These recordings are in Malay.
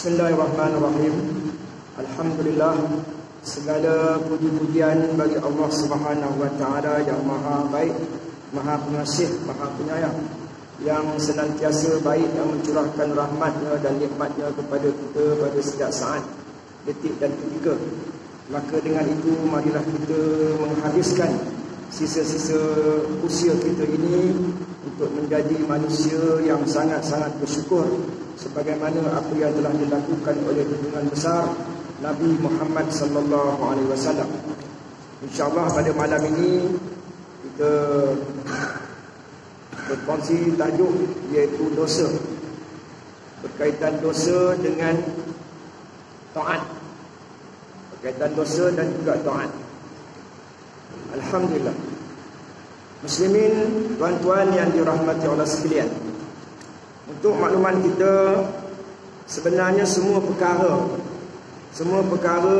Bismillahirrahmanirrahim. Alhamdulillah, segala puji-pujian bagi Allah Subhanahu wa taala yang Maha Baik, Maha Pengasih, Maha Penyayang, yang senantiasa baik, yang mencurahkan rahmatnya dan nikmatnya kepada kita pada setiap saat, detik dan ketika. Maka dengan itu marilah kita menghabiskan sisa-sisa usia kita ini untuk menjadi manusia yang sangat-sangat bersyukur sebagaimana apa yang telah dilakukan oleh junjungan besar Nabi Muhammad sallallahu alaihi wasallam. Insya-Allah pada malam ini kita berkongsi tajuk iaitu dosa. Berkaitan dosa dengan taat. Berkaitan dosa dan juga taat. Alhamdulillah. Muslimin, tuan-tuan yang dirahmati Allah sekalian. Untuk makluman kita, sebenarnya semua perkara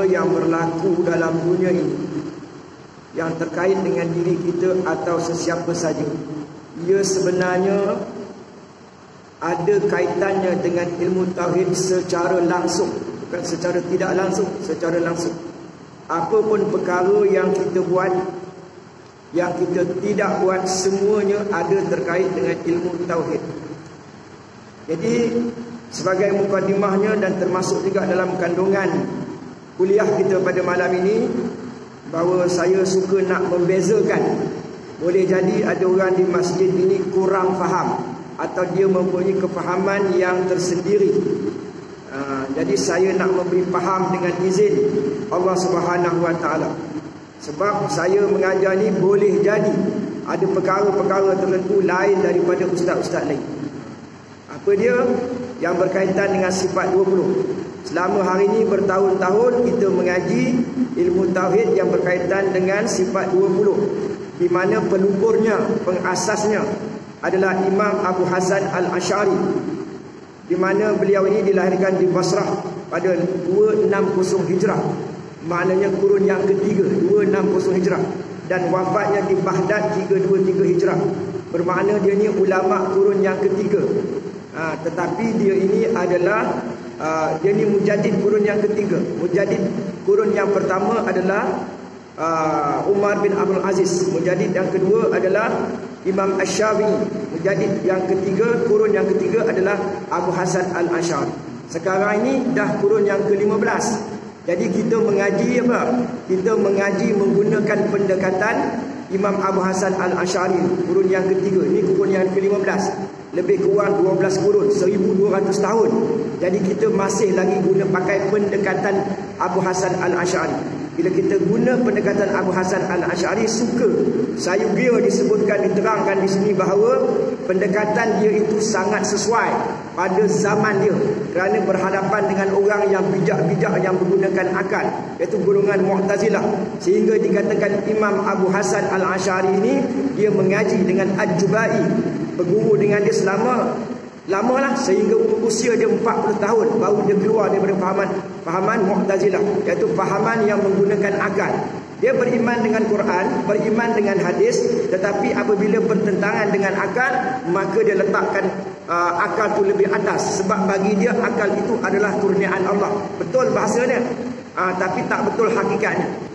yang berlaku dalam dunia ini yang terkait dengan diri kita atau sesiapa saja, ia sebenarnya ada kaitannya dengan ilmu tauhid secara langsung, bukan secara tidak langsung, secara langsung. Apa pun perkara yang kita buat, yang kita tidak buat, semuanya ada terkait dengan ilmu tauhid. Jadi sebagai mukadimahnya dan termasuk juga dalam kandungan kuliah kita pada malam ini, bahawa saya suka nak membezakan. Boleh jadi ada orang di masjid ini kurang faham atau dia mempunyai kefahaman yang tersendiri. Jadi saya nak memberi faham dengan izin Allah Subhanahu wa taala. Sebab saya mengajar ni boleh jadi ada perkara-perkara tertentu lain daripada ustaz-ustaz lain. Apa dia? Yang berkaitan dengan sifat 20. Selama hari ini bertahun-tahun kita mengaji ilmu tauhid yang berkaitan dengan sifat 20, di mana pelupurnya, pengasasnya adalah Imam Abu Hasan Al-Asy'ari, di mana beliau ini dilahirkan di Basrah pada 260 Hijrah. Maknanya kurun yang ketiga, 260 Hijrah, dan wafatnya di Baghdad 323 Hijrah. Bermakna dia ni ulama kurun yang ketiga. Tetapi dia ini adalah dia ni mujaddid kurun yang ketiga. Mujaddid kurun yang pertama adalah Umar bin Abdul Aziz. Mujaddid yang kedua adalah Imam Asy-Syafi'i. Mujaddid yang ketiga, kurun yang ketiga adalah Abu Hasan Al-Asy'ari. Sekarang ini dah kurun yang ke-15. Jadi kita mengaji apa? Kita mengaji menggunakan pendekatan Imam Abu Hasan Al-Asy'ari, kurun yang ketiga. Ini kurun yang ke-15. Lebih kurang 12 kurun, 1200 tahun. Jadi kita masih lagi guna pakai pendekatan Abu Hasan Al-Asy'ari. Bila kita guna pendekatan Abu Hasan Al-Asy'ari, suka sayugia disebutkan, diterangkan di sini bahawa pendekatan dia itu sangat sesuai pada zaman dia, kerana berhadapan dengan orang yang bijak-bijak yang menggunakan akal, iaitu golongan Mu'tazilah. Sehingga dikatakan Imam Abu Hasan Al-Asy'ari ini dia mengaji dengan Al-Jubai, berguru dengan dia lamalah, sehingga usia dia 40 tahun baru dia keluar daripada fahaman Mu'tazilah, iaitu fahaman yang menggunakan akal. Dia beriman dengan Quran, beriman dengan hadis, tetapi apabila bertentangan dengan akal, maka dia letakkan akal itu lebih atas. Sebab bagi dia akal itu adalah kurniaan Allah. Betul bahasanya, tapi tak betul hakikatnya.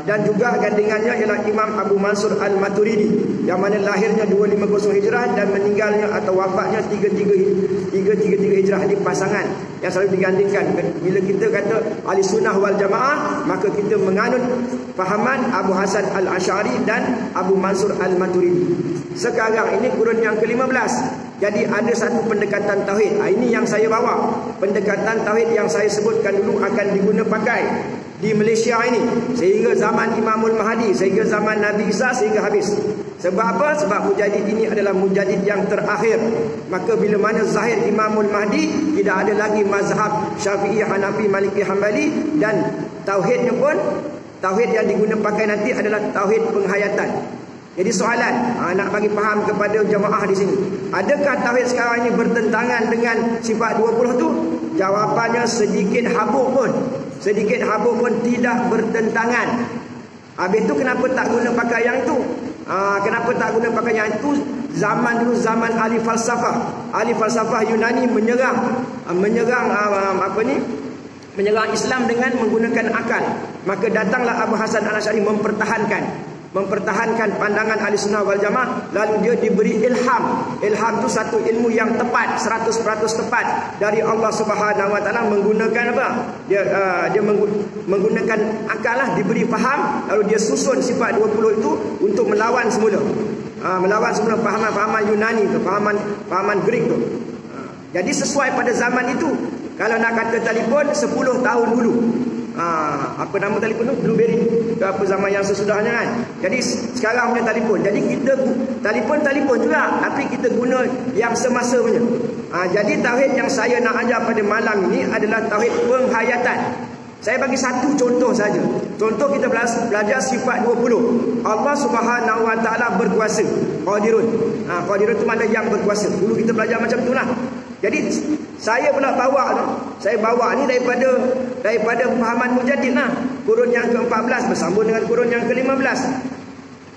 Dan juga gandingannya ialah Imam Abu Mansur Al-Maturidi, yang mana lahirnya 250 Hijrah dan meninggalnya atau wafatnya 333 Hijrah. Di pasangan yang selalu digandingkan. Bila kita kata ahli sunnah wal jamaah, maka kita menganut fahaman Abu Hasan Al-Asy'ari dan Abu Mansur Al-Maturidi. Sekarang ini kurun yang ke-15. Jadi ada satu pendekatan tauhid. Ini yang saya bawa. Pendekatan tauhid yang saya sebutkan dulu akan diguna pakai di Malaysia ini sehingga zaman Imamul Mahdi, sehingga zaman Nabi Isa, sehingga habis. Sebab apa? Sebab mujaddid ini adalah mujaddid yang terakhir. Maka bila mana zahir Imamul Mahdi, tidak ada lagi mazhab Syafi'i, Hanafi, Maliki, Hambali, dan tauhidnya pun, tauhid yang diguna pakai nanti adalah tauhid penghayatan. Jadi soalan, nak bagi faham kepada jemaah di sini, adakah tauhid sekarang ini bertentangan dengan sifat 20 tu? Jawapannya sedikit habuk pun tidak bertentangan. Habis tu kenapa tak guna pakai yang itu? Kenapa tak guna pakai yang itu? zaman dulu, zaman ahli falsafah. Ahli falsafah Yunani menyerang menyerang Islam dengan menggunakan akal. Maka datanglah Abu Hasan Al-Asy'ari mempertahankan pandangan ahli sunnah wal jamaah. Lalu dia diberi ilham. Ilham itu satu ilmu yang tepat, 100% tepat dari Allah Subhanahu wa taala, menggunakan apa? Dia menggunakan akal lah, diberi faham, lalu dia susun sifat 20 itu untuk melawan semula. Melawan semula fahaman Yunani tu, fahaman Greek tu. Jadi sesuai pada zaman itu. Kalau nak kata telefon 10 tahun dulu. Apa nama telefon tu? Blueberry. Ke apa zaman yang sesudahnya kan. Jadi sekarang punya telefon. Jadi kita telefon juga, tapi kita guna yang semasa punya. Jadi tauhid yang saya nak ajar pada malam ini adalah tauhid penghayatan. Saya bagi satu contoh saja. Contoh kita belajar sifat 20. Allah Subhanahu wa taala berkuasa. Qadirun. Qadirun itu makna yang berkuasa. Dulu kita belajar macam itulah. Jadi saya pula bawa ni daripada pahaman Mujaddid lah. Kurun yang ke-14 bersambung dengan kurun yang ke-15.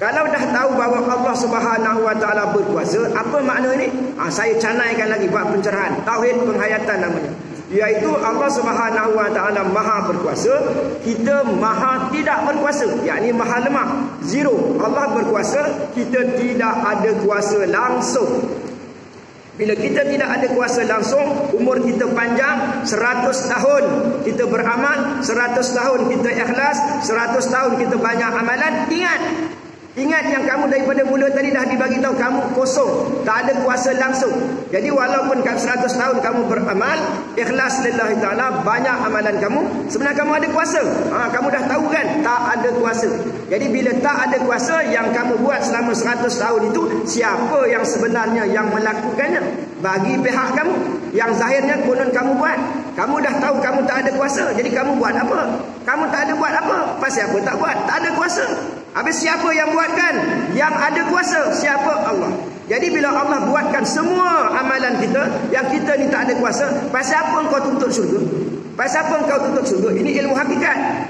Kalau dah tahu bahawa Allah Subhanahu wa taala berkuasa, apa makna ni? Saya canaikan lagi buat pencerahan. Tauhid penghayatan namanya. Iaitu Allah Subhanahu wa taala maha berkuasa, kita maha tidak berkuasa, yakni maha lemah, zero. Allah berkuasa, kita tidak ada kuasa langsung. Bila kita tidak ada kuasa langsung, umur kita panjang, 100 tahun kita beramal, 100 tahun kita ikhlas, 100 tahun kita banyak amalan. Ingat yang kamu daripada mula tadi dah dibagi tahu kamu kosong, tak ada kuasa langsung. Jadi walaupun 100 tahun kamu beramal, ikhlas lillahi ta'ala, banyak amalan kamu, sebenarnya kamu ada kuasa. Kamu dah tahu kan, tak ada kuasa. Jadi bila tak ada kuasa, yang kamu buat selama 100 tahun itu, siapa yang sebenarnya yang melakukannya? Bagi pihak kamu, yang zahirnya konon kamu buat. Kamu dah tahu kamu tak ada kuasa, jadi kamu buat apa? Kamu tak ada buat apa? Pasal apa tak buat? Tak ada kuasa. Habis siapa yang buatkan? Yang ada kuasa. Siapa? Allah. Jadi bila Allah buatkan semua amalan kita, yang kita ni tak ada kuasa, pasal apa engkau tuntut syurga? Pasal apa engkau tuntut syurga? Ini ilmu hakikat.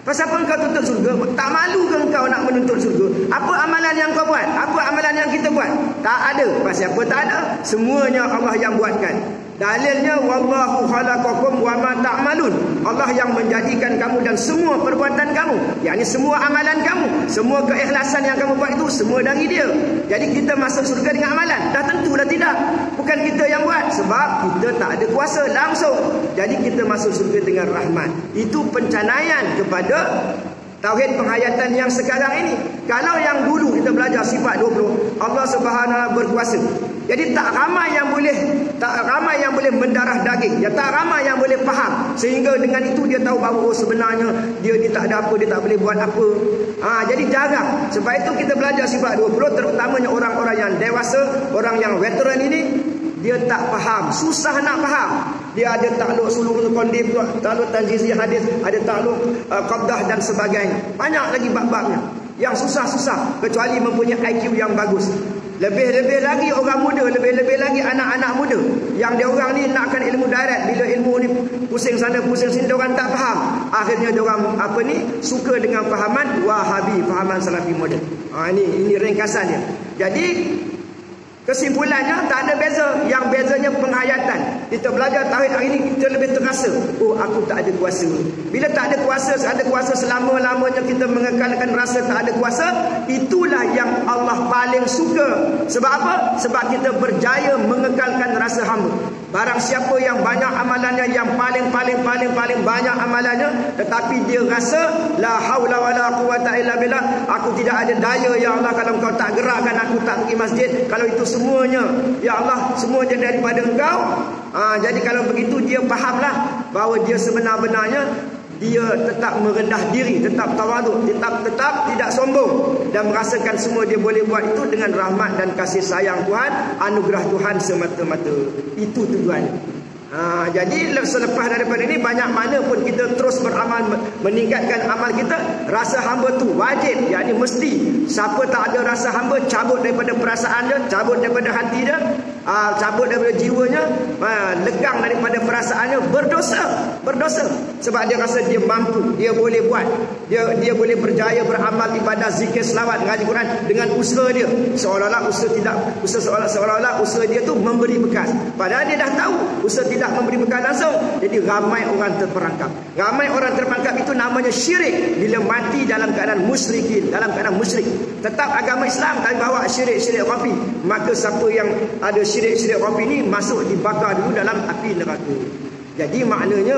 Pasal apa engkau tuntut syurga? Tak malu ke engkau nak menuntut syurga? Apa amalan yang kau buat? Apa amalan yang kita buat? Tak ada. Pasal apa tak ada? Semuanya Allah yang buatkan. Dalilnya wallahu khalaqakum wa ma ta'malun. Allah yang menjadikan kamu dan semua perbuatan kamu, yakni semua amalan kamu, semua keikhlasan yang kamu buat itu semua dari Dia. Jadi kita masuk surga dengan amalan? Dah tentulah tidak. Bukan kita yang buat, sebab kita tak ada kuasa langsung. Jadi kita masuk surga dengan rahmat. Itu pencanaian kepada tauhid penghayatan yang sekarang ini. Kalau yang dulu kita belajar sifat 20, Allah Subhanahu wa berkuasa. Jadi tak ramai yang boleh mendarah daging. Ya, tak ramai yang boleh faham. Sehingga dengan itu dia tahu bahawa sebenarnya dia tak ada apa, dia tak boleh buat apa. Jadi jarang. Sebab itu kita belajar sifat 20, terutamanya orang-orang yang dewasa, orang yang veteran ini, dia tak faham, susah nak faham. Dia ada takluk suluk kondif, takluk tanjizi hadis, ada takluk qabdah dan sebagainya. Banyak lagi bab-babnya yang susah-susah, kecuali mempunyai IQ yang bagus. Lebih-lebih lagi orang muda, lebih-lebih lagi anak-anak muda yang dia orang ni nakkan ilmu direct. Bila ilmu ni pusing sana pusing sini, dia orang tak faham. Akhirnya dia orang suka dengan fahaman Wahabi, fahaman Salafi moden. Ini ringkasan dia. Jadi kesimpulannya tak ada beza. Yang bezanya penghayatan. Kita belajar tauhid hari ini, kita lebih terasa, aku tak ada kuasa. Bila tak ada kuasa selama-lamanya kita mengekalkan rasa tak ada kuasa, itulah yang Allah paling suka. Sebab apa? Sebab kita berjaya mengekalkan rasa hamba. Barang siapa yang banyak amalannya, yang paling banyak amalannya, tetapi dia rasa la haula wala quwata illa billah, aku tidak ada daya ya Allah kalau Engkau tak gerakkan aku tak pergi masjid. Kalau itu semuanya ya Allah, semuanya daripada Engkau. Jadi kalau begitu dia fahamlah bahawa dia sebenar-benarnya dia tetap merendah diri, tetap tawaduk, tetap tidak sombong, dan merasakan semua dia boleh buat itu dengan rahmat dan kasih sayang Tuhan, anugerah Tuhan semata-mata. Itu tujuannya. Jadi selepas daripada ini, banyak mana pun kita terus beramal, meningkatkan amal kita. Rasa hamba tu wajib, yakni mesti. Siapa tak ada rasa hamba, cabut daripada perasaan dia, cabut daripada hati dia. cabut daripada jiwanya, legang daripada perasaannya, berdosa. Sebab dia rasa dia mampu, dia boleh buat, dia boleh berjaya beramal ibadah, zikir, selawat, ngaji Quran dengan usaha dia. Seolah-olah usaha dia tu memberi bekas. Padahal dia dah tahu usaha tidak memberi bekas langsung. Jadi ramai orang terperangkap. Ramai orang terperangkap itu namanya syirik. Bila mati dalam keadaan musyrikin, dalam keadaan musyrik. Tetap agama Islam tapi bawa syirik-syirik khafi. Maka siapa yang ada syirik-syirik khafi ni masuk dibakar dulu dalam api neraka. Jadi maknanya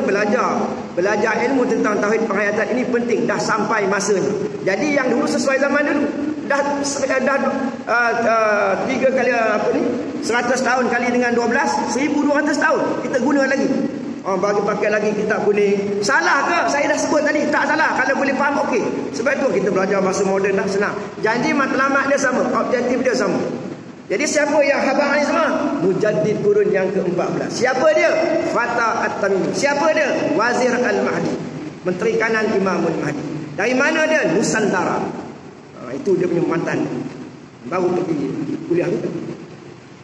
belajar ilmu tentang tauhid penghayatan ini penting. Dah sampai masanya. Jadi yang dulu sesuai zaman dulu. Dah 3 kali 100 tahun kali dengan 12, 1200 tahun kita guna lagi. Bagi pakai lagi kitab kuning. Salah ke? Saya dah sebut tadi. Tak salah. Kalau boleh faham, okey. Sebab itu kita belajar bahasa moden dah senang. Janji matlamat dia sama, objektif dia sama. Jadi siapa yang habang ni semua? Mujaddid kurun yang ke-14. Siapa dia? Fatah At-Tamimi. Siapa dia? Wazir Al-Mahdi, Menteri Kanan Imamul Mahdi. Dari mana dia? Nusantara. Itu dia punya mantan. Baru pergi kuliah tu.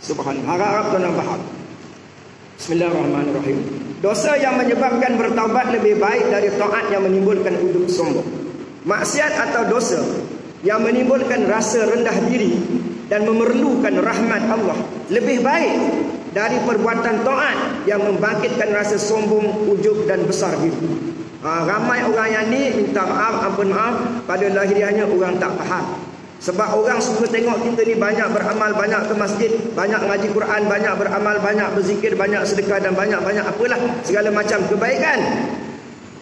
Subhanallah. Harap tuan faham. Bismillahirrahmanirrahim. Dosa yang menyebabkan bertaubat lebih baik dari taat yang menimbulkan ujub sombong. Maksiat atau dosa yang menimbulkan rasa rendah diri dan memerlukan rahmat Allah lebih baik dari perbuatan taat yang membangkitkan rasa sombong, ujub dan besar diri. Ramai orang yang ni minta maaf, ampun maaf, pada lahiriahnya orang tak faham. Sebab orang suka tengok kita ni banyak beramal, banyak ke masjid, banyak ngaji Quran, banyak beramal, banyak berzikir, banyak sedekah dan banyak-banyak apalah segala macam kebaikan.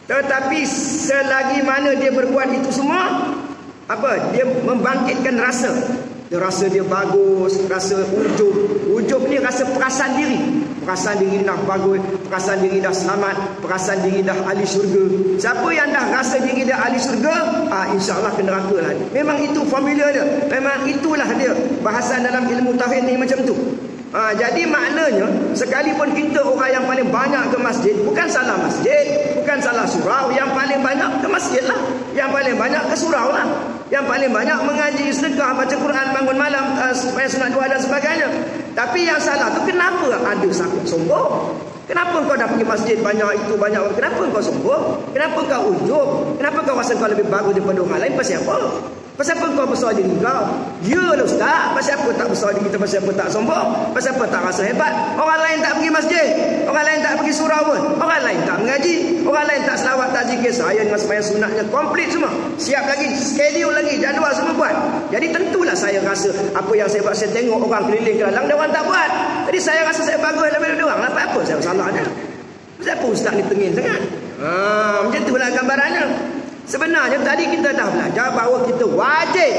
Tetapi selagi mana dia berbuat itu semua, dia membangkitkan rasa. Dia rasa dia bagus, rasa ujub. Ujub ni rasa perasan diri. Perasan diri dah bagus, perasan diri dah selamat, perasan diri dah ahli syurga. Siapa yang dah rasa diri dah ahli syurga, insya-Allah ke neraka lah. Memang itu formula dia. Memang itulah dia. Bahasan dalam ilmu tauhid ni macam tu. Jadi maknanya sekalipun kita orang yang paling banyak ke masjid, bukan salah masjid, bukan salah surau, yang paling banyak ke masjid lah, yang paling banyak ke surau lah, yang paling banyak mengaji, sedekah, baca Quran, bangun malam, supaya sunat dua dan sebagainya. Tapi yang salah tu kenapa ada sakit sombong? Kenapa kau dah pergi masjid banyak itu banyak? Kenapa kau sombong? Kenapa kau ujub? Kenapa kau rasa kau lebih bagus daripada orang lain? Pasal apa? Pasal apa kau besar diri kau? Ya lah ustaz. Pasal apa tak besar diri kita? Pasal apa tak sombong? Pasal apa tak rasa hebat? Orang lain tak pergi masjid, orang lain tak pergi surau pun, orang lain tak mengaji, orang lain tak selawat, tak zikir. Saya dengan sembahyang sunatnya komplit semua, siap lagi, schedule lagi, jadual semua buat. Jadi tentulah saya rasa apa yang saya buat. Saya tengok orang keliling ke dalam, dia orang tak buat. Jadi saya rasa saya bagus lebih dari orang. Apa saya salah dia? Pasal apa ustaz ni tengil sangat? Macam itulah gambarannya. Sebenarnya tadi kita dah belajar bahawa kita wajib,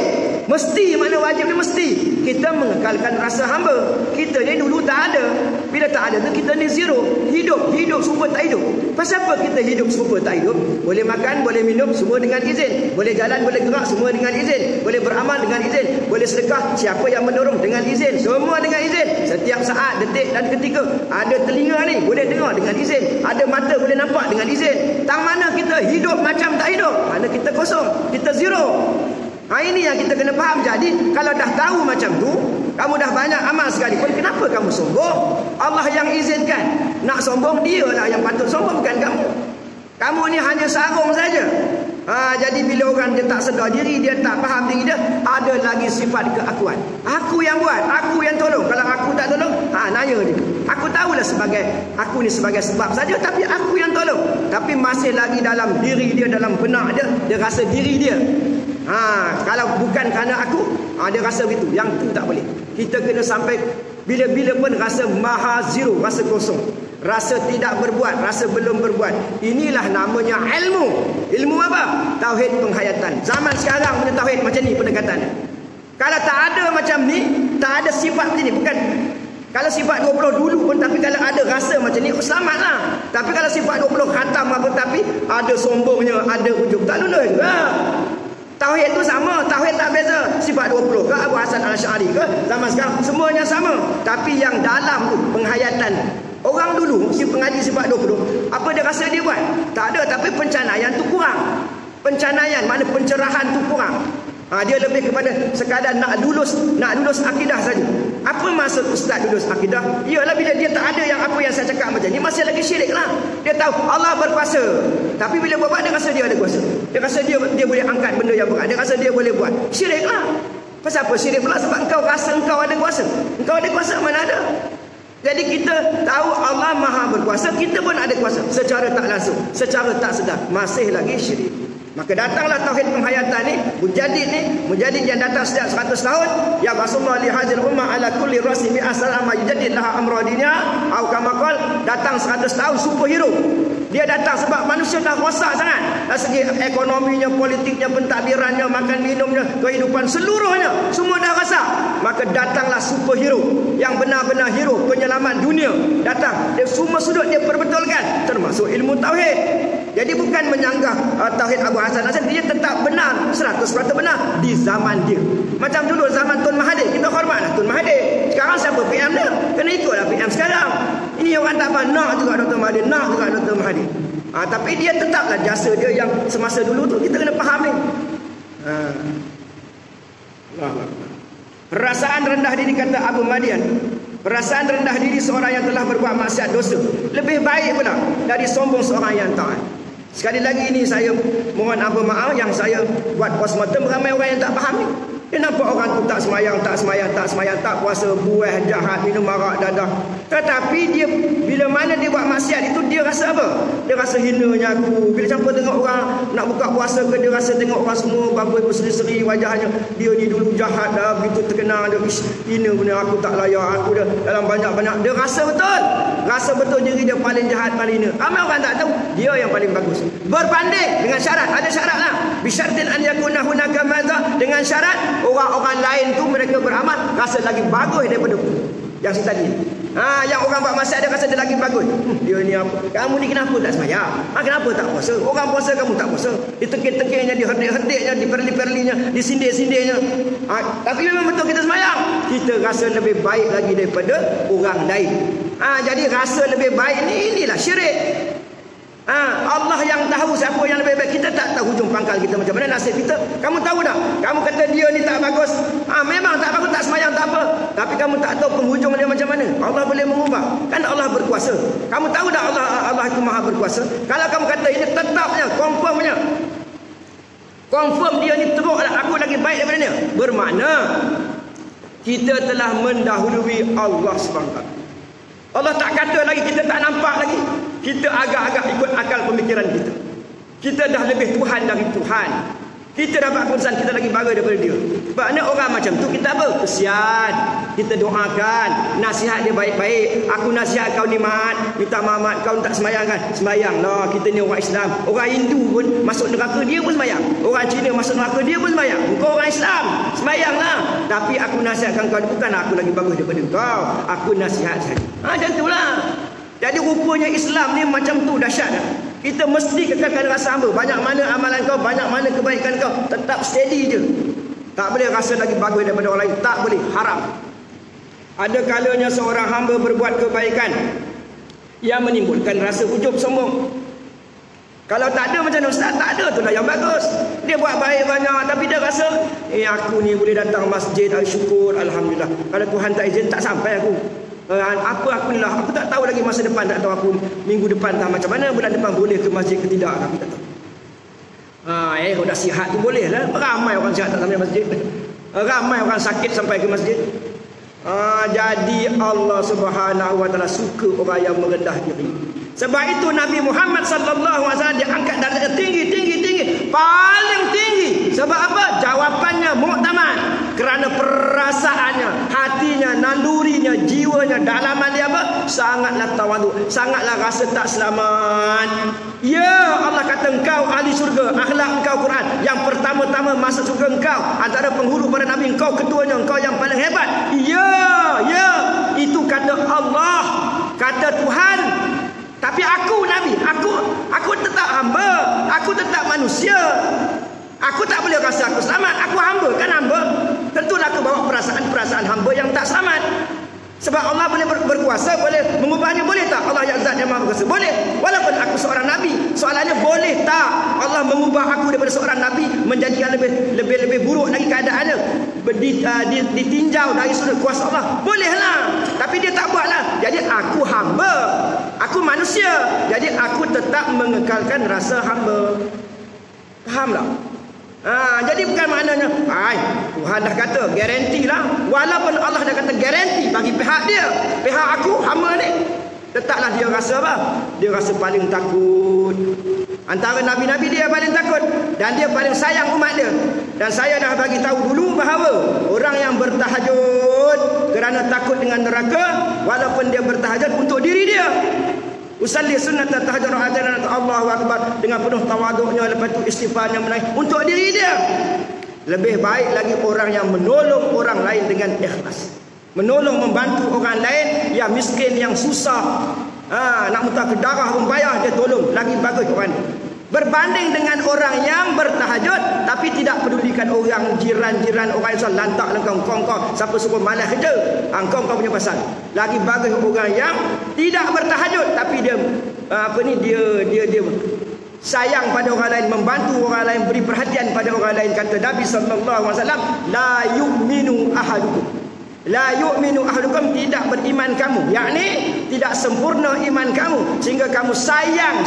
mesti, mana wajib ni mesti kita mengekalkan rasa hamba. Kita ni dulu tak ada. Bila tak ada tu kita ni zero. Hidup serupa tak hidup. Pasal apa kita hidup serupa tak hidup? Boleh makan, boleh minum, semua dengan izin. Boleh jalan, boleh gerak, semua dengan izin. Boleh beramal dengan izin. Boleh sedekah, siapa yang mendorong, dengan izin. Semua dengan izin. Setiap saat, detik dan ketika. Ada telinga ni, boleh dengar dengan izin. Ada mata, boleh nampak dengan izin. Tang mana kita hidup macam tak hidup? Mana kita kosong, kita zero. Ini yang kita kena faham. Jadi kalau dah tahu macam tu, kamu dah banyak amal sekalipun, kenapa kamu sombong? Allah yang izinkan. Nak sombong dia lah yang patut sombong, bukan kamu. Kamu ni hanya sarung saja. Jadi bila orang dia tak sedar diri, dia tak faham diri dia, ada lagi sifat keakuan. Aku yang buat, aku yang tolong. Kalau aku tak tolong, nanya dia. Aku tahulah aku ni sebagai sebab saja, tapi aku yang tolong. Tapi masih lagi dalam diri dia, dalam benak dia, dia rasa diri dia. Kalau bukan kerana aku, dia rasa begitu. Yang tu tak boleh. Kita kena sampai bila-bila pun rasa maha zero, rasa kosong, rasa tidak berbuat, rasa belum berbuat. Inilah namanya ilmu. Ilmu apa? Tauhid penghayatan. Zaman sekarang punya tauhid macam ni pendekatannya. Kalau tak ada macam ni, tak ada sifat macam ni, bukan. Kalau sifat 20 dulu pun, tapi kalau ada rasa macam ni, selamatlah. Tapi kalau sifat 20 khatam apa, tapi ada sombongnya, ada ujub, tak lulus. Tauhid tu sama, tauhid tak beza. Sifat 20 ke Abu Hasan Al-Asy'ari ke, zaman sekarang semuanya sama. Tapi yang dalam tu penghayatan. Orang dulu si pengaji sifat 20, apa dia rasa dia buat? Tak ada, tapi pencanaian tu kurang. Pencanaian, mana pencerahan tu kurang. Dia lebih kepada sekadar nak lulus akidah saja. Apa maksud ustaz lulus akidah? Ialah bila dia tak ada yang apa yang saya cakap macam ni, masih lagi syirik lah. Dia tahu Allah berkuasa, tapi bila buat dia rasa dia ada kuasa. Dia rasa dia boleh angkat benda yang berat. Dia rasa dia boleh buat. Syirik lah. Pasal apa syirik pula? Sebab engkau rasa engkau ada kuasa. Engkau ada kuasa, mana ada? Jadi kita tahu Allah Maha berkuasa, kita pun ada kuasa secara tak langsung, secara tak sedar, masih lagi syirik. Maka datanglah tauhid penghayatan ni, mujadid yang datang setiap 100 tahun. Ya Rasulullah li hadzal ummah ala kulli rasi mi'ah salama yujaddid laha amra dinya au kama qala, datang 100 tahun superhero. Dia datang sebab manusia dah rosak sangat. Dari segi ekonominya, politiknya, pentadbirannya, makan minumnya, kehidupan seluruhnya, semua dah rosak. Maka datanglah superhero yang benar-benar hero penyelamat dunia. Datang, dia semua sudut dia perbetulkan, termasuk ilmu tauhid. Jadi bukan menyanggah tauhid Abu Hasan Asy'ari, dia tetap benar, 100% benar di zaman dia. Macam dulu zaman Tun Mahathir, kita hormatlah Tun Mahathir. Sekarang siapa PM dia? Kena ikutlah PM sekarang. Ini orang tak apa, nak juga Dr. Mahathir, nak juga Dr. Mahathir. Tapi dia tetaplah jasa dia yang semasa dulu tu, kita kena faham ni. Perasaan rendah diri, kata Abu Madian, perasaan rendah diri seorang yang telah berbuat maksiat dosa lebih baik pula dari sombong seorang yang taat. Sekali lagi ini saya mohon ampun maaf yang saya buat postmortem, ramai orang yang tak faham ni. Dia nampak orang tu tak semayang, tak puasa, buah, jahat, minum arak, dadah. Tetapi dia bila mana dia buat maksiat itu, dia rasa apa? Dia rasa hinanya aku. Bila campur tengok orang nak buka puasa ke, dia rasa tengok orang semua baboi berseri-seri wajahnya. Dia ni dulu jahat dah, begitu terkenal dia, hina benar, aku tak layak, aku dah dalam banyak-banyak. Dia rasa betul. Rasa betul diri dia paling jahat, paling hina. Ramai orang tak tahu, dia yang paling bagus. Berbanding dengan syarat, ada syarat lah. Bisyartin an yakuna hunaka madza, dengan syarat orang-orang lain tu mereka beramal rasa lagi bagus daripada yang si tadi. Yang orang buat maksiat dia rasa dia lagi bagus. Dia ni apa? Kamu ni kenapa tak sembahyang? Kenapa tak puasa? Orang puasa kamu tak puasa. Ditengkir-tengkirnya, diherdik-herdiknya, diperli-perlinya, disindir-sindirnya. Tapi memang betul kita sembahyang. Kita rasa lebih baik lagi daripada orang lain. Jadi rasa lebih baik ni, inilah syirik. Allah yang tahu siapa yang lebih baik. Kita tak tahu hujung pangkal kita macam mana nasib kita. Kamu tahu tak? Kamu kata dia ni tak bagus. Memang tak bagus, tak semayang, tak apa. Tapi kamu tak tahu penghujung dia macam mana. Allah boleh mengubah. Kan Allah berkuasa. Kamu tahu tak Allah itu Maha berkuasa? Kalau kamu kata ini tetapnya, confirmnya, confirm dia ni teruk lah, aku lagi baik daripada dia, bermakna kita telah mendahului Allah SWT. Allah tak kata lagi, kita tak nampak lagi. Kita agak-agak ikut akal pemikiran kita. Kita dah lebih Tuhan dari Tuhan. Kita dapat keputusan kita lagi bagus daripada dia. Sebabnya orang macam tu kita apa? Kesian. Kita doakan, nasihat dia baik-baik. Aku nasihat kau ni Mat, minta maaf kau tak semayang kan? Semayanglah, kita ni orang Islam. Orang Hindu pun masuk neraka dia pun semayang. Orang Cina masuk neraka dia pun semayang. Kau orang Islam, semayanglah. Tapi aku nasihatkan kau, bukan aku lagi bagus daripada kau. Aku nasihat saja. Macam itulah. Jadi rupanya Islam ni macam tu dahsyat. Kita mesti kekalkan rasa hamba. Banyak mana amalan kau, banyak mana kebaikan kau, tetap steady je. Tak boleh rasa lagi bagus daripada orang lain. Tak boleh, haram. Ada kalanya seorang hamba berbuat kebaikan yang menimbulkan rasa ujub sombong. Kalau tak ada macam Ustaz, tak ada, itulah yang bagus. Dia buat baik banyak tapi dia rasa aku ni boleh datang masjid, syukur, alhamdulillah. Kalau Tuhan tak izin tak sampai aku. Apa aku ni lah, aku tak tahu lagi masa depan, tak tahu aku minggu depan tak macam mana, bulan depan boleh ke masjid ke tidak, aku tak tahu. Kalau dah sihat tu boleh lah. Ramai orang sihat tak sampai masjid. Ramai orang sakit sampai ke masjid. Jadi Allah Subhanahu wa taala suka orang yang merendah diri. Sebab itu Nabi Muhammad sallallahu alaihi wasallam diangkat darjatnya tinggi, paling tinggi. Sebab apa? Jawapannya muktamad. Kerana perasaannya, hatinya, nalurinya, jiwanya, dalaman dia apa? Sangatlah tawaduk, sangatlah rasa tak selamat. Ya, Allah kata engkau ahli syurga, akhlak engkau Quran. Yang pertama-tama masuk syurga engkau, antara penghulu para nabi, engkau ketuanya, engkau yang paling hebat. Ya, itu kata Allah, kata Tuhan. Tapi aku Nabi, aku tetap hamba, aku tetap manusia. Aku tak boleh rasa aku selamat. Aku hamba, kan hamba. Tentulah aku bawa perasaan-perasaan hamba yang tak selamat. Sebab Allah boleh berkuasa, boleh mengubahnya, boleh tak? Allah yang zat yang maha berkuasa, boleh. Walaupun aku seorang nabi, soalannya boleh tak Allah mengubah aku daripada seorang nabi menjadikan lebih buruk lagi keadaannya, ditinjau dari sudut kuasa Allah? Bolehlah. Tapi dia tak buatlah. Jadi aku hamba, aku manusia, jadi aku tetap mengekalkan rasa hamba. Faham tak? Jadi bukan maknanya Tuhan dah kata garantilah, walaupun Allah dah kata garanti bagi pihak dia, pihak aku hamba ni, tetaplah dia rasa apa? Dia rasa paling takut. Antara nabi-nabi dia paling takut, dan dia paling sayang umat dia. Dan saya dah bagi tahu dulu bahawa orang yang bertahajud kerana takut dengan neraka, walaupun dia bertahajud untuk diri dia, usalli sunnat tahajud adzan Allahu akbar dengan penuh tawaduknya, lepas itu istighfarnya menangis untuk diri dia, lebih baik lagi orang yang menolong orang lain dengan ikhlas, menolong membantu orang lain yang miskin, yang susah, nak muntah ke darah pun payah dia tolong, lagi bagus orang ni, berbanding dengan orang yang bertahajud tapi tidak pedulikan orang jiran-jiran, orang yang lantak dengan kau siapa suruh malas kerja, kau punya pasal. Lagi bagus orang yang tidak bertahajud tapi dia dia sayang pada orang lain, membantu orang lain, beri perhatian pada orang lain. Kata Nabi sallallahu alaihi wasallam, la yu'minu ahadukum, la yu'minu ahadukum, tidak beriman kamu, yakni tidak sempurna iman kamu sehingga kamu sayang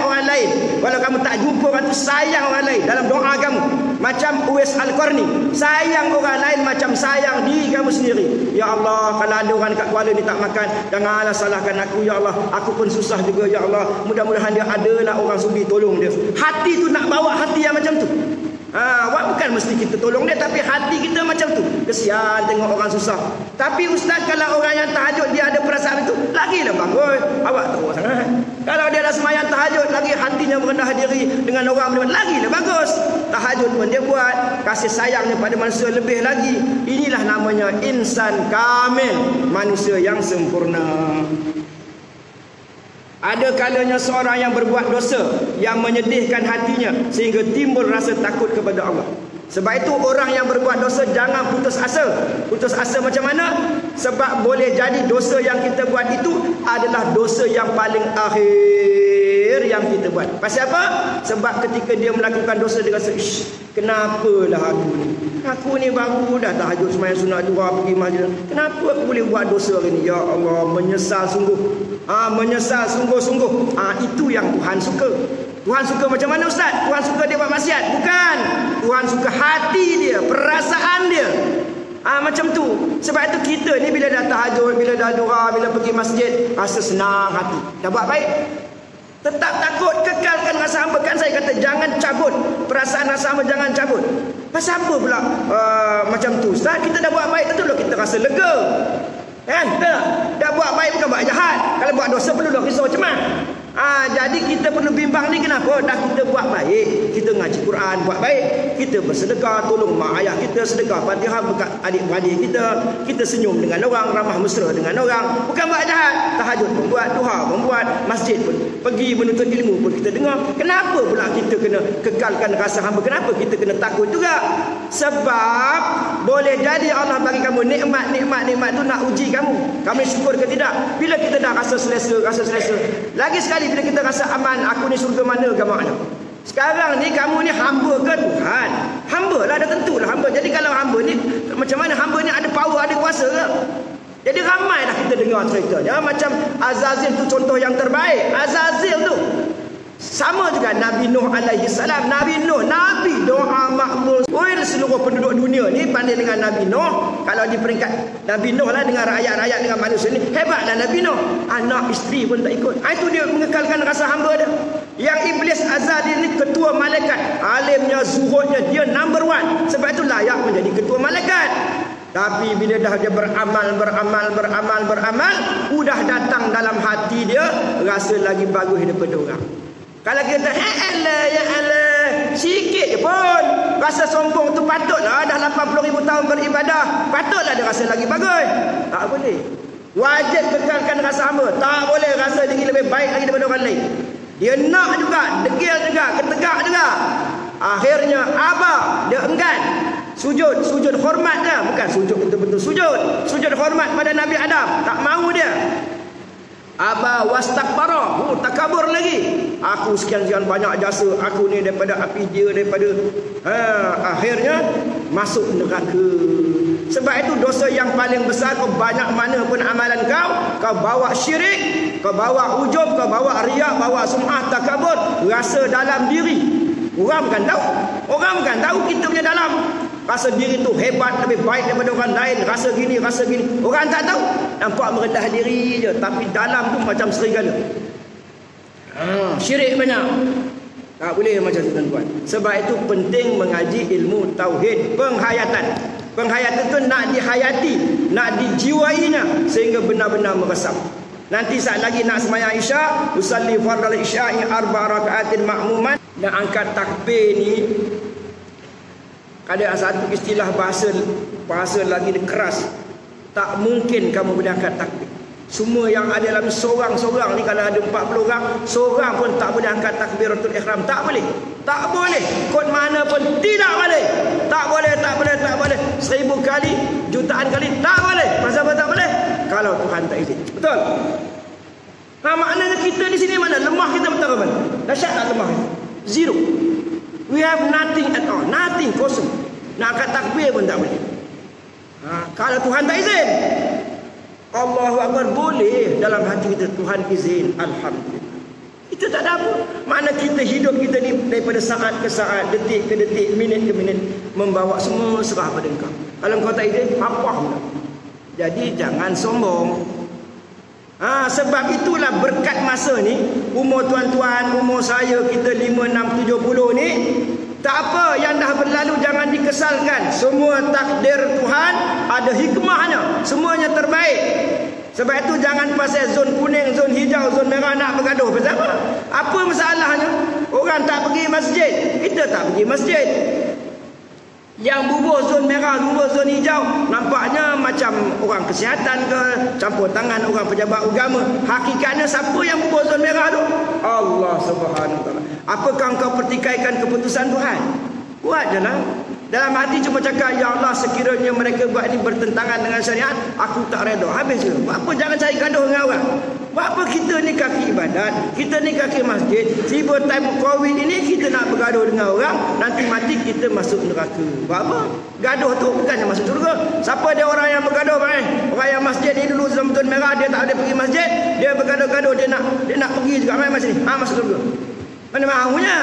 orang lain. Walau kamu tak jumpa orang tu, sayang orang lain dalam doa kamu, macam Uwais Al-Qarni, sayang orang lain macam sayang diri kamu sendiri. Ya Allah, kalau ada orang kat Kuala ni tak makan, janganlah salahkan aku ya Allah, aku pun susah juga ya Allah, mudah-mudahan dia adalah orang sudi, tolong dia. Hati tu nak bawa hati yang macam tu. Bukan mesti kita tolong dia, tapi hati kita macam tu, kesian tengok orang susah. Tapi ustaz, kalau orang yang tahajud dia ada perasaan itu, lagilah bagus. Awak tahu sangat. Kalau dia dah semayang tahajud lagi hatinya merendah diri dengan orang, lagilah bagus. Tahajud pun dia buat, kasih sayangnya pada manusia lebih lagi. Inilah namanya insan kamil, manusia yang sempurna. Ada kalanya seorang yang berbuat dosa yang menyedihkan hatinya sehingga timbul rasa takut kepada Allah. Sebab itu orang yang berbuat dosa jangan putus asa. Putus asa macam mana? Sebab boleh jadi dosa yang kita buat itu adalah dosa yang paling akhir yang kita buat. Pasal apa? Sebab ketika dia melakukan dosa dia rasa, kenapalah aku ni baru dah tahajud sembahyang sunat 2 pergi masjid, kenapa aku boleh buat dosa hari ni? Ya Allah, menyesal sungguh. Menyesal sungguh-sungguh. Itu yang Tuhan suka. Tuhan suka macam mana ustaz? Tuhan suka dia buat maksiat? Bukan. Tuhan suka hati dia, perasaan dia. Macam tu. Sebab itu kita ni bila dah tahajud, bila dah doa, bila pergi masjid, rasa senang hati. Dah buat baik, tetap takut, kekalkan rasa hamba. Kan saya kata jangan cabut perasaan rasa hamba, jangan cabut. Pasal apa pula macam tu ustaz? Kita dah buat baik, tentulah kita rasa lega. Kan? Dah buat baik bukan buat jahat. Kalau buat dosa perlu risau cemas. Jadi kita perlu bimbang ni, kenapa? Dah kita buat baik, kita ngaji Quran buat baik, kita bersedekah, tolong mak ayah kita, sedekah Fatihah dekat adik-beradik kita senyum dengan orang, ramah mesra dengan orang, bukan buat jahat. Tahajud pun buat, duha pun buat, masjid pun pergi, menuntut ilmu pun kita dengar. Kenapa pula kita kena kekalkan rasa hamba? Kenapa kita kena takut juga? Sebab boleh jadi Allah bagi kamu nikmat tu nak uji kamu. Kamu syukur ke tidak? Bila kita dah rasa selesa, lagi sekali bila kita rasa aman, aku ni surga mana ke mana. Sekarang ni kamu ni hamba ke Tuhan? Hamba lah, dah tentulah hamba. Jadi kalau hamba ni, macam mana hamba ni ada power, ada kuasa ke? Jadi ramai dah kita dengar ceritanya. Macam Azazil tu contoh yang terbaik. Azazil tu sama juga Nabi Nuh alaihi salam. Nabi Nuh, Nabi doa makmur. Seluruh penduduk dunia ni pandai dengan Nabi Nuh. Kalau di peringkat Nabi Nuh lah, dengan rakyat-rakyat, dengan manusia ni, hebatlah Nabi Nuh. Anak isteri pun tak ikut. Itu dia mengekalkan rasa hamba dia. Yang iblis Azazil ni ketua malaikat, alimnya, zuhudnya, dia number 1. Sebab itu layak menjadi ketua malaikat. Tapi bila dah dia beramal, udah datang dalam hati dia rasa lagi bagus daripada orang. Kalau kita ya Allah, sikit je pun rasa sombong tu, patutlah dah 80,000 tahun beribadah, patutlah dia rasa lagi bagus. Tak boleh. Wajib kekalkan rasa hamba. Tak boleh rasa diri lebih baik lagi daripada orang lain. Dia nak juga, degil juga, ketegak juga. Akhirnya abah, dia enggan. Sujud hormat dia, bukan sujud betul-betul sujud hormat pada Nabi Adam. Tak mahu dia. Aba wastakbara, takabur lagi. Aku sekian-sekian banyak jasa, aku ni daripada api, dia daripada akhirnya masuk neraka. Sebab itu dosa yang paling besar, kau banyak mana pun amalan kau bawa syirik, kau bawa ujub, kau bawa riak, bawa sum'ah, takabur, rasa dalam diri. Orang bukan tahu kita punya dalam. Rasa diri tu hebat, lebih baik daripada orang lain. Rasa gini. Orang tak tahu. Nampak merendah diri je. Tapi dalam tu macam serigala. Syirik banyak. Tak boleh macam tu tuan-tuan. Sebab itu penting mengaji ilmu tauhid. Penghayatan tu nak dihayati, nak dijiwainya sehingga benar-benar meresap. Nanti saat lagi nak sembahyang Isya, usalli fardal isya'i 4 rakaatin ma'muman. Dan angkat takbir ni ada satu istilah bahasa lagi keras. Tak mungkin kamu boleh angkat takbir. Semua yang ada dalam seorang-seorang ni, kalau ada 40 orang, seorang pun tak boleh angkat takbiratul ihram. Tak boleh. Kod mana pun tidak boleh. Tak boleh. 1000 kali, jutaan kali tak boleh. Pasal apa tak boleh? Kalau Tuhan tak izin. Betul? Maknanya kita di sini mana? Lemah kita betul ke mana? Dahsyat tak lemah kita? Zero. We have nothing at all. Nothing, kosong. Nak angkat takbir pun tak boleh. Kalau Tuhan tak izin. Allahu Akbar boleh dalam hati kita, Tuhan izin, alhamdulillah. Kita tak ada apa. Mana kita hidup kita ni daripada saat ke saat, detik ke detik, minit ke minit, membawa semua serah pada engkau. Kalau engkau tak izin, apa pun. Jadi jangan sombong. Sebab itulah berkat masa ni, umur tuan-tuan, umur saya, kita 5, 6, 70 ni, tak apa, yang dah berlalu jangan dikesalkan. Semua takdir Tuhan ada hikmahnya. Semuanya terbaik. Sebab itu jangan pasal zon kuning, zon hijau, zon merah nak bergaduh. Pasal apa? Apa masalahnya? Orang tak pergi masjid, kita tak pergi masjid. Yang bubuh zon merah, bubuh zon hijau, nampaknya macam orang kesihatan ke, campur tangan orang pejabat agama. Hakikatnya siapa yang bubuh zon merah tu? Allah Subhanahu Wa Taala. Apakah engkau pertikaikan keputusan Tuhan? Buat je lah. Dalam hati cuma cakap, ya Allah, sekiranya mereka buat ini bertentangan dengan syariat, aku tak redha. Habis je. Buat apa jangan cari gaduh dengan orang? Buat apa kita ni kaki ibadat, kita ni kaki masjid, tiba time Covid ini kita nak bergaduh dengan orang, nanti mati kita masuk neraka. Buat apa? Gaduh tu bukannya masuk surga. Siapa dia orang yang bergaduh? Orang yang masjid ni dulu zaman Tun Merah, dia tak ada pergi masjid, dia bergaduh-gaduh, dia nak pergi juga masuk ni. Masuk surga. Mana mahunya?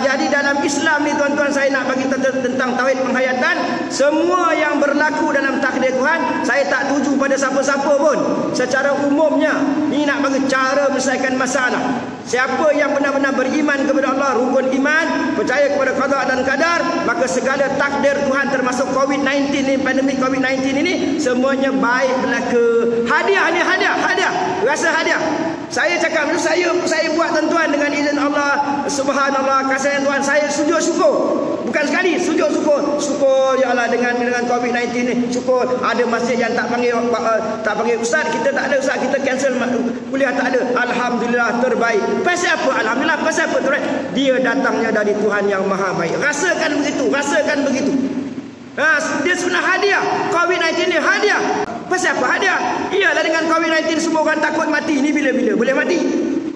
Jadi dalam Islam ni tuan-tuan, saya nak bagi tentang tauhid penghayatan. Semua yang berlaku dalam takdir Tuhan, saya tak tuju pada siapa-siapa pun. Secara umumnya, ni nak bagi cara menyelesaikan masalah. Siapa yang benar-benar beriman kepada Allah, rukun iman, percaya kepada qada dan qadar, maka segala takdir Tuhan termasuk COVID-19 ni, pandemik COVID-19 ini, semuanya baik berlaku. Hadiah ni, hadiah. Rasa hadiah. Saya cakap dulu, saya buat tuan-tuan dengan izin Allah. Subhanallah, kasihan Tuhan, saya sujud syukur. Bukan sekali, sujud syukur. Syukur ya Allah dengan COVID-19 ni. Syukur ada masjid yang tak panggil ustaz, kita tak ada ustaz, kita cancel kuliah tak ada. Alhamdulillah terbaik. Pasal apa? Alhamdulillah pasal apa? Terbaik. Dia datangnya dari Tuhan yang Maha Baik. Rasakan begitu. Dia sebenarnya hadiah. COVID-19 ni hadiah. Pasal apa hadiah? Iyalah dengan COVID-19 semua orang takut mati. Ini bila-bila boleh mati.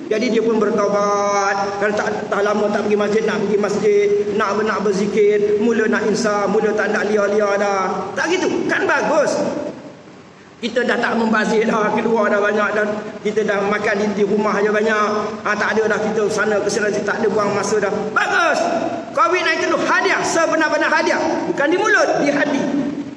Jadi dia pun bertaubat. Kalau tak lama tak pergi masjid, nak pergi masjid, nak berzikir, mula nak insaf, mula tak nak lia-lia dah. Tak gitu. Kan bagus. Kita dah tak membazir dah, keluar dah banyak, dan kita dah makan di rumah aja banyak. Tak ada dah kita sana ke sini, tak ada buang masa dah. Bagus. COVID-19 itu hadiah, sebenar-benar hadiah. Bukan di mulut, di hati.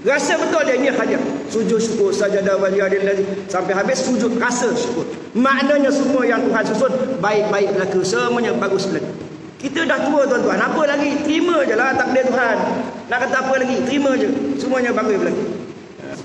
Rasa betul dia ini hadiah. Sujud syukur sajadah waliyadillah, sampai habis sujud rasa syukur. Maknanya semua yang Tuhan susun baik-baik berlaku, semuanya bagus berlaku. Kita dah tua tuan-tuan, apa lagi? Terima je lah takdir Tuhan. Nak kata apa lagi? Terima je. Semuanya bagus berlaku.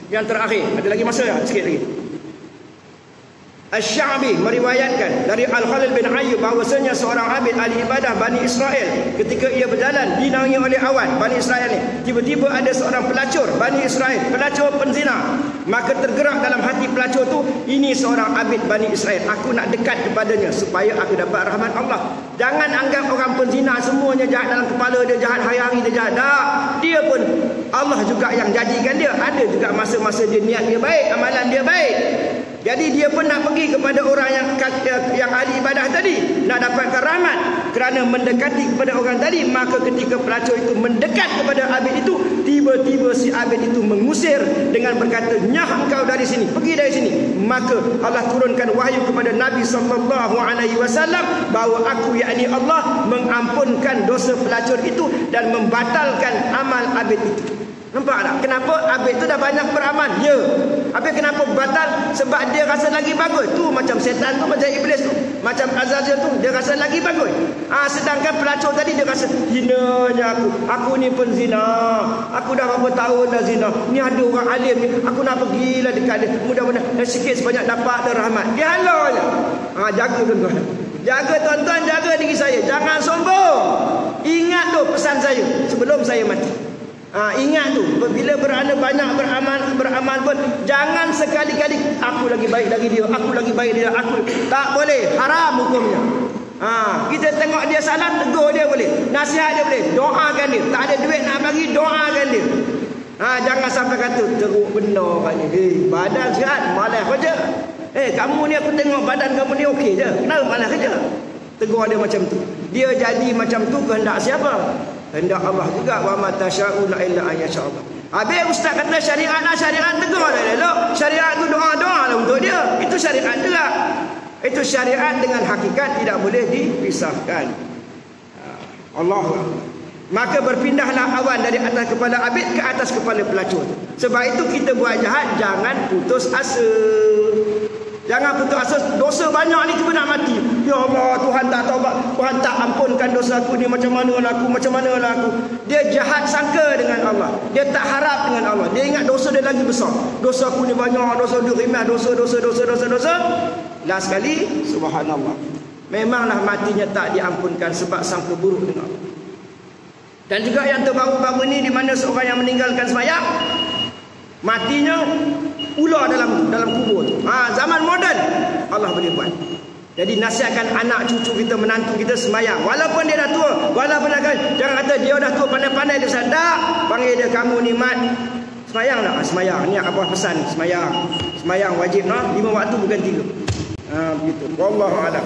Yang terakhir, ada lagi masa tak? Sikit lagi. Kita dah tua tuan-tuan, apa lagi? Terima je lah takdir Tuhan. Nak kata apa lagi? Terima je. Semuanya bagus berlaku. Yang terakhir, ada lagi masa tak? Sikit lagi. Kita dah tua tuan-tuan, apa lagi? Terima je. Semuanya bagus berlaku. Asy-Sya'bi meriwayatkan dari Al-Khalil bin Ayyub bahwasanya seorang abid ahli ibadah Bani Israel, ketika ia berjalan dinaungi oleh awan Bani Israel ni, tiba-tiba ada seorang pelacur Bani Israel, pelacur penzina. Maka tergerak dalam hati pelacur tu, ini seorang abid Bani Israel, aku nak dekat kepadanya supaya aku dapat rahmat Allah. Jangan anggap orang penzina semuanya jahat dalam kepala dia, jahat hari-hari dia jahat. Tak, dia pun Allah juga yang jadikan dia. Ada juga masa-masa dia niat dia baik, amalan dia baik. Jadi dia pun nak pergi kepada orang yang ahli ibadah tadi, nak dapatkan rahmat. Kerana mendekati kepada orang tadi, maka ketika pelacur itu mendekat kepada abid itu, tiba-tiba si abid itu mengusir dengan berkata, "Nyah engkau dari sini, pergi dari sini." Maka Allah turunkan wahyu kepada Nabi SAW bahawa aku, yakni Allah, mengampunkan dosa pelacur itu dan membatalkan amal abid itu. Nampak tak? Kenapa abid tu dah banyak beramal? Ya. Habis kenapa batal? Sebab dia rasa lagi bagus. Tu macam setan tu, macam iblis tu, macam Azazil tu, dia rasa lagi bagus. Sedangkan pelacur tadi dia rasa, hinanya aku ni penzina, aku dah berapa tahun dah zina, ni ada orang alim ni, aku nak pergilah dekat dia, mudah-mudahan sikit sebanyak dapat rahmat. Dia halau je. Jaga tuan-tuan, jaga tuan-tuan, jaga diri saya, jangan sombong. Ingat tu pesan saya sebelum saya mati. Ingat tu, bila banyak beramal pun, jangan sekali-kali aku lagi baik dari dia, aku lagi baik dari dia, aku tak boleh, haram hukumnya. Kita tengok dia salah, tegur dia boleh, nasihat dia boleh, doakan dia. Tak ada duit nak bagi, doakan dia. Jangan sampai kata teruk benar kat ni, badan sihat, malas kerja. Kamu ni aku tengok badan kamu ni okey je, kenapa malas kerja? Tegur dia macam tu. Dia jadi macam tu kehendak siapa? Hendak Allah juga. Wa ma tasyauna illa an yasha'allah. Habis ustaz kata syariat tegur dah elok. Syariat tu doa-doa lah untuk dia. Itu syariat juga. Itu syariat dengan hakikat tidak boleh dipisahkan. Allah. Maka berpindahlah awan dari atas kepala abid ke atas kepala pelacur. Sebab itu kita buat jahat, jangan putus asa. Jangan putus asa. Dosa banyak ni kita nak mati. Ya Allah, Tuhan tak taubat, Tuhan tak ampunkan dosa aku ni, macam mana lah aku. Dia jahat sangka dengan Allah. Dia tak harap dengan Allah. Dia ingat dosa dia lagi besar. Dosa aku ni banyak, dosa dia rimah, dosa. Last sekali, subhanallah, memanglah matinya tak diampunkan sebab sangka buruk dengan Allah. Dan juga yang terbaru-baru ni, di mana seorang yang meninggalkan sembahyang, matinya ular dalam kubur tu. Zaman moden Allah boleh buat. Jadi nasihatkan anak cucu kita, menantu kita sembahyang. Walaupun dia dah tua, walaupun dah kan, jangan kata dia dah tua pandai-pandai dia sadar. Panggil dia, kamu ni mat, sembahyang tak? Sembahyang. Ni apa pesan? Sembahyang. Sembahyang wajib 5 waktu bukan 3. Begitu. Wallahu a'lam.